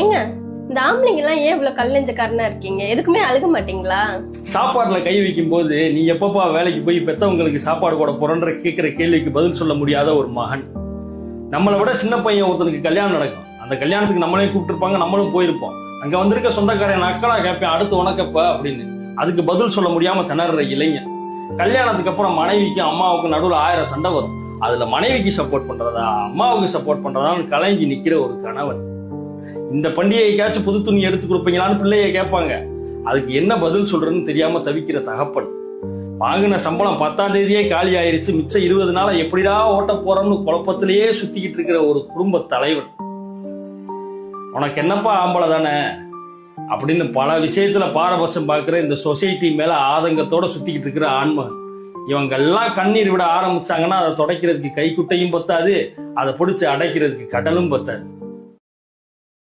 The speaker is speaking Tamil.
ஏங்க இந்த ஆம்பளைங்க எல்லாம் ஏன் இவ்வளவு கல்லெஞ்சக்காரனா இருக்கீங்க? எதுக்குமே அழுக மாட்டீங்களா? சாப்பாடுல கை வைக்கும் போது நீ எப்பப்பா வேலைக்கு போய் பெத்தவங்களுக்கு சாப்பாடு போட போறன்ற கேட்கிற கேள்விக்கு பதில் சொல்ல முடியாத ஒரு மகன். நம்மளை விட சின்ன பையன் ஒருத்தனுக்கு கல்யாணம் நடக்கும். அந்த கல்யாணத்துக்கு நம்மளே கூப்பிட்டுருப்பாங்க, நம்மளும் போயிருப்போம். அங்க வந்திருக்க சொந்தக்காரன் நக்கலா கேட்பேன், அடுத்து உனக்கப்ப அப்படின்னு. அதுக்கு பதில் சொல்ல முடியாம திணற இளைஞன். கல்யாணத்துக்கு அப்புறம் மனைவிக்கும் அம்மாவுக்கும் நடுவில் 1000 சண்டை வரும். அதுல மனைவிக்கு சப்போர்ட் பண்றதா அம்மாவுக்கு சப்போர்ட் பண்றதான்னு கலங்கி நிக்கிற ஒரு கணவன். இந்த பண்டிகைக்காச்சும் புது துணி எடுத்து கொடுப்பீங்களான்னு பிள்ளைய கேட்பாங்க. அதுக்கு என்ன பதில் சொல்றதுன்னு தெரியாம தவிக்கிற தகப்பன். வாங்கின சம்பளம் 10ஆம் தேதியே காலி ஆயிருச்சு, மிச்சம் 20 நாள எப்படிடா ஓட்ட போறோம்னு குழப்பத்திலேயே சுத்திக்கிட்டு இருக்கிற ஒரு குடும்ப தலைவன். உனக்கு என்னப்பா ஆம்பளை தானே அப்படின்னு பல விஷயத்துல பாரபட்சம் பார்க்கிற இந்த சொசைட்டி மேல ஆதங்கத்தோட சுத்திக்கிட்டு இருக்கிற ஆண்மகன். இவங்க எல்லாம் கண்ணீர் விட ஆரம்பிச்சாங்கன்னா அதை துடைக்கிறதுக்கு கைக்குட்டையும் பத்தாது, அதை பிடிச்சு அடைக்கிறதுக்கு கடலும் பத்தாது.